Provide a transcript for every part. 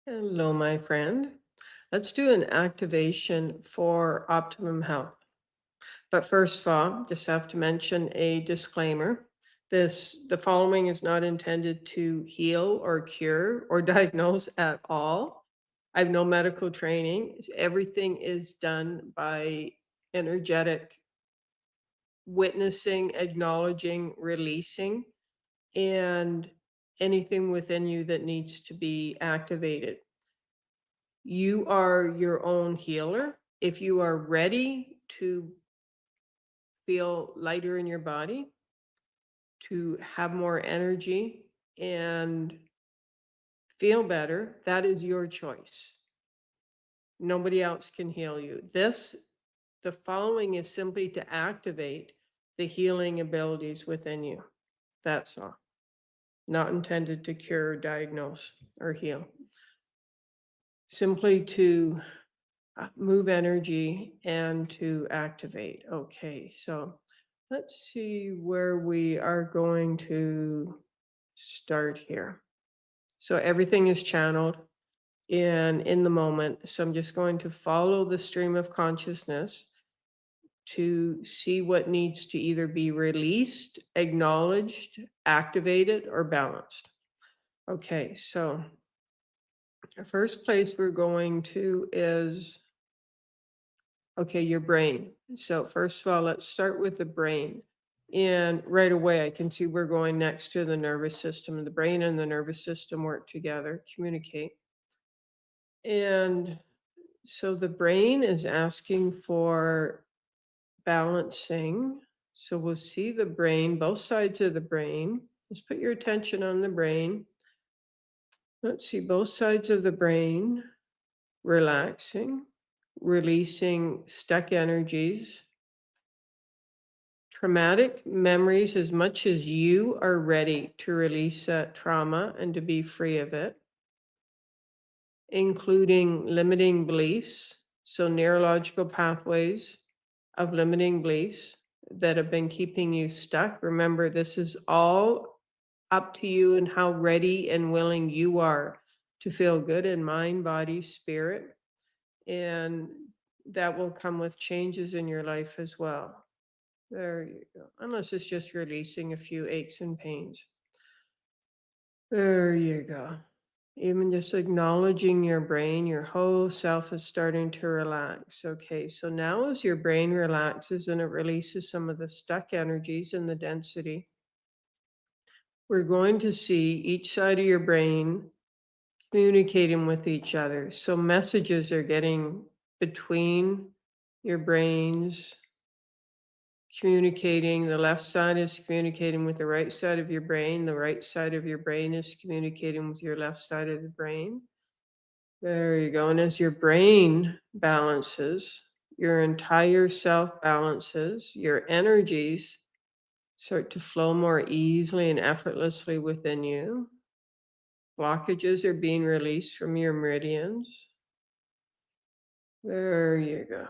Hello, my friend. Let's do an activation for Optimum Health. But first of all, just have to mention a disclaimer. The following is not intended to heal or cure or diagnose at all. I have no medical training. Everything is done by energetic witnessing, acknowledging, releasing, and anything within you that needs to be activated. You are your own healer. If you are ready to feel lighter in your body, to have more energy and feel better, that is your choice. Nobody else can heal you. The following is simply to activate the healing abilities within you. That's all. Not intended to cure, diagnose, or heal. Simply to move energy and to activate. Okay, so let's see where we are going to start here. So everything is channeled in the moment. So I'm just going to follow the stream of consciousness to see what needs to either be released, acknowledged, activated, or balanced. Okay, so the first place we're going to is okay, your brain. So first of all, let's start with the brain. And right away, I can see we're going next to the nervous system. The brain and the nervous system work together, communicate. And so the brain is asking for balancing. So we'll see the brain, both sides of the brain. Just put your attention on the brain. Let's see both sides of the brain relaxing, releasing stuck energies. Traumatic memories, as much as you are ready to release that trauma and to be free of it, including limiting beliefs, so neurological pathways of limiting beliefs that have been keeping you stuck. Remember, this is all up to you and how ready and willing you are to feel good in mind, body, spirit, and that will come with changes in your life as well. There you go. Unless it's just releasing a few aches and pains. There you go. Even just acknowledging your brain, your whole self is starting to relax. Okay, so now as your brain relaxes and it releases some of the stuck energies in the density, we're going to see each side of your brain communicating with each other. So messages are getting between your brains, communicating. The left side is communicating with the right side of your brain. The right side of your brain is communicating with your left side of the brain. There you go. And as your brain balances, your entire self balances, your energies start to flow more easily and effortlessly within you. Blockages are being released from your meridians. There you go.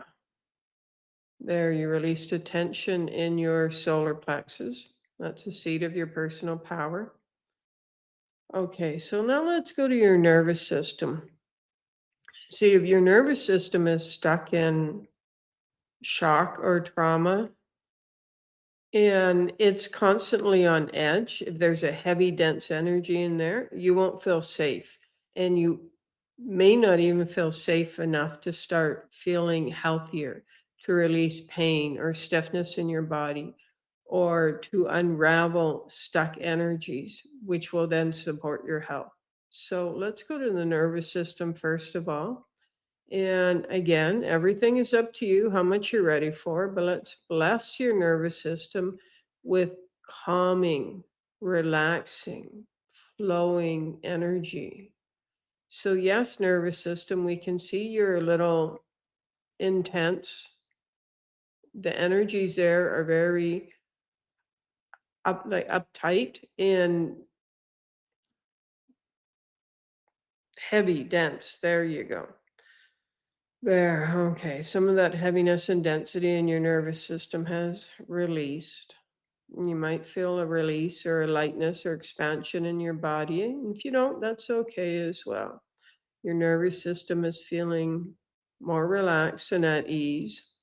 There, you released a tension in your solar plexus. That's the seat of your personal power. Okay, so now let's go to your nervous system. See, if your nervous system is stuck in shock or trauma and it's constantly on edge, if there's a heavy, dense energy in there, you won't feel safe. And you may not even feel safe enough to start feeling healthier, to release pain or stiffness in your body, or to unravel stuck energies, which will then support your health. So let's go to the nervous system first of all. And again, everything is up to you how much you're ready for, but let's bless your nervous system with calming, relaxing, flowing energy. So, yes, nervous system, we can see you're a little intense. The energies there are very like uptight and heavy, dense. There you go. There, okay. Some of that heaviness and density in your nervous system has released. You might feel a release or a lightness or expansion in your body. And if you don't, that's okay as well. Your nervous system is feeling more relaxed and at ease.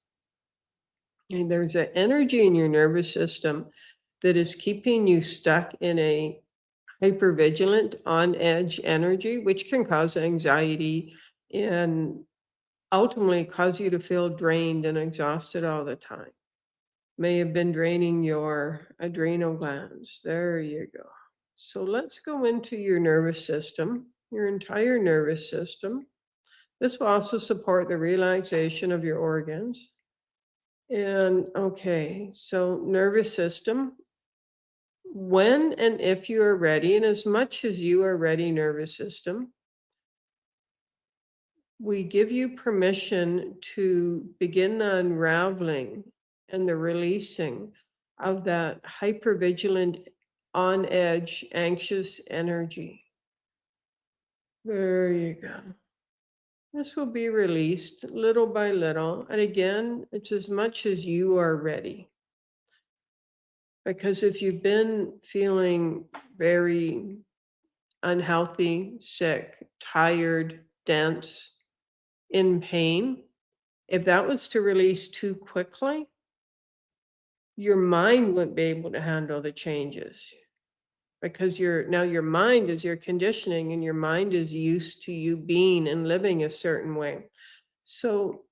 And there's an energy in your nervous system that is keeping you stuck in a hypervigilant, on edge energy, which can cause anxiety and ultimately cause you to feel drained and exhausted all the time. May have been draining your adrenal glands. There you go. So let's go into your nervous system, your entire nervous system. This will also support the relaxation of your organs. And okay, so nervous system, when and if you are ready, and as much as you are ready, nervous system, we give you permission to begin the unraveling and the releasing of that hypervigilant, on edge, anxious energy. There you go. This will be released little by little. And again, it's as much as you are ready. Because if you've been feeling very unhealthy, sick, tired, dense, in pain, if that was to release too quickly, your mind wouldn't be able to handle the changes because your mind is your conditioning and your mind is used to you being and living a certain way. So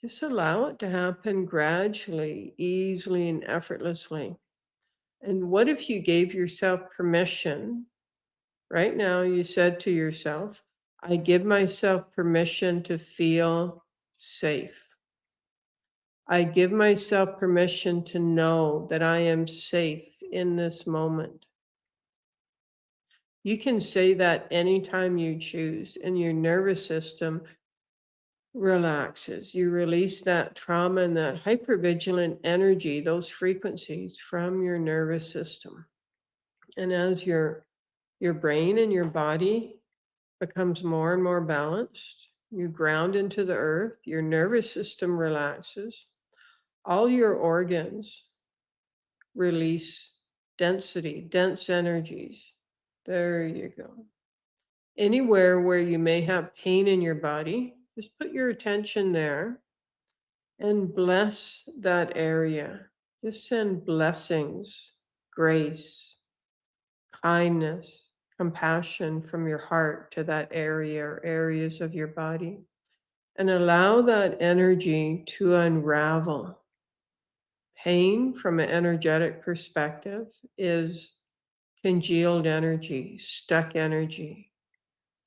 just allow it to happen gradually, easily, and effortlessly. And what if you gave yourself permission? Right now, you said to yourself, I give myself permission to feel safe. I give myself permission to know that I am safe in this moment. You can say that anytime you choose, and your nervous system relaxes. You release that trauma and that hypervigilant energy, those frequencies from your nervous system. And as your brain and your body becomes more and more balanced, you ground into the earth, your nervous system relaxes, all your organs release density, dense energies. There you go. Anywhere where you may have pain in your body, just put your attention there and bless that area. Just send blessings, grace, kindness, compassion from your heart to that area or areas of your body. And allow that energy to unravel. Pain, from an energetic perspective, is congealed energy, stuck energy.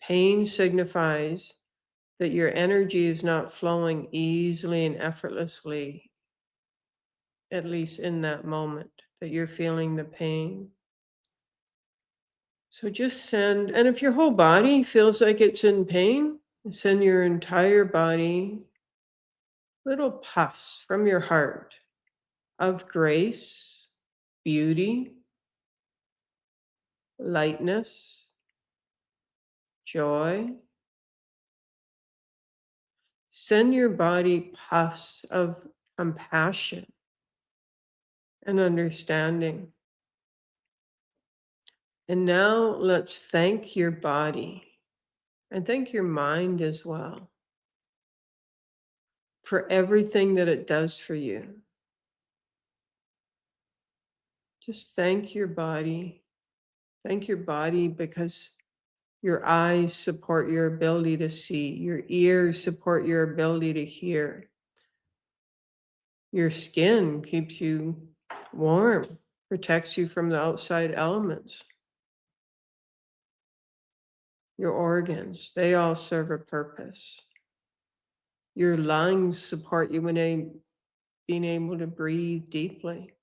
Pain signifies that your energy is not flowing easily and effortlessly, at least in that moment that you're feeling the pain. So just send, and if your whole body feels like it's in pain, send your entire body little puffs from your heart of grace, beauty, lightness, joy. Send your body puffs of compassion and understanding. And now let's thank your body and thank your mind as well for everything that it does for you. Just thank your body. Thank your body because your eyes support your ability to see, your ears support your ability to hear, your skin keeps you warm, protects you from the outside elements. Your organs, they all serve a purpose. Your lungs support you in being able to breathe deeply.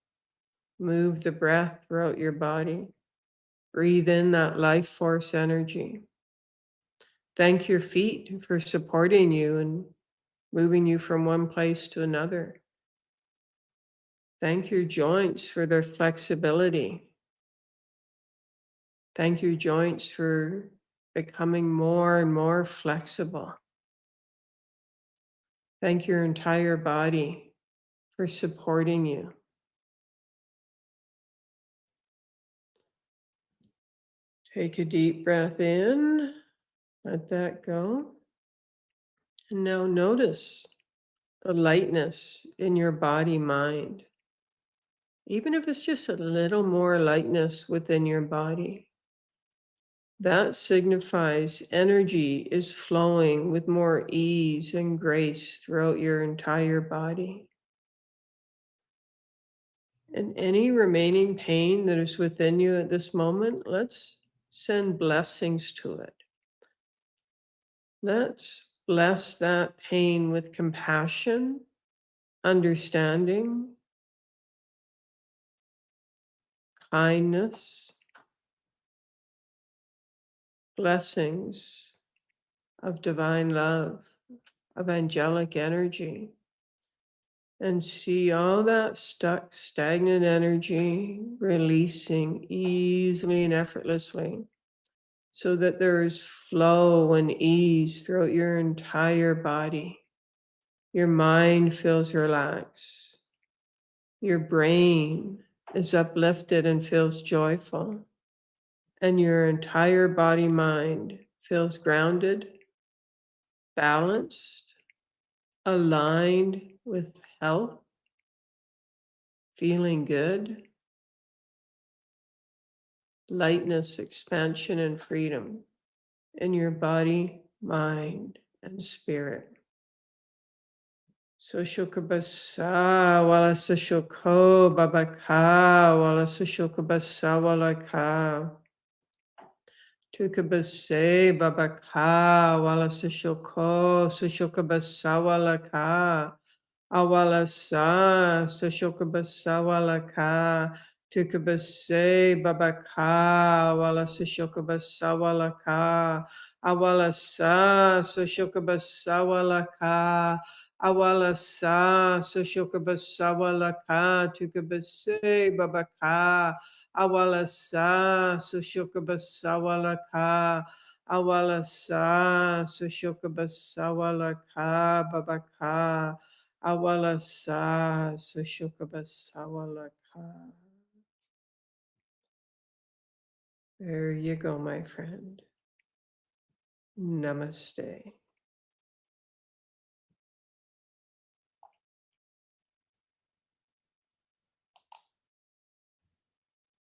Move the breath throughout your body. Breathe in that life force energy. Thank your feet for supporting you and moving you from one place to another. Thank your joints for their flexibility. Thank your joints for becoming more and more flexible. Thank your entire body for supporting you. Take a deep breath in Let that go. And now notice the lightness in your body mind. Even if it's just a little more lightness within your body, that signifies energy is flowing with more ease and grace throughout your entire body. And any remaining pain that is within you at this moment, let's send blessings to it. Let's bless that pain with compassion, understanding, kindness, blessings of divine love, of angelic energy, and see all that stuck, stagnant energy releasing easily and effortlessly so that there is flow and ease throughout your entire body. Your mind feels relaxed. Your brain is uplifted and feels joyful. And your entire body mind feels grounded, balanced, aligned with health, feeling good, lightness, expansion, and freedom in your body, mind, and spirit. Soshokabasa wala soshoko babaka wala soshokabasa wala ka. Tukabase babaka wala soshoko soshokabasa wala ka. Awala sa Sashokabasa walaka Tukabase babaka wala Sashokabasa walaka Awala sa Sashokabasa walaka Awala sa Sashokabasa walaka Tukabase babaka Awala sa Sashokabasa walaka Awala sa Sashokabasa walaka babaka Awala sa Sushukabasawalaka. There you go, my friend. Namaste.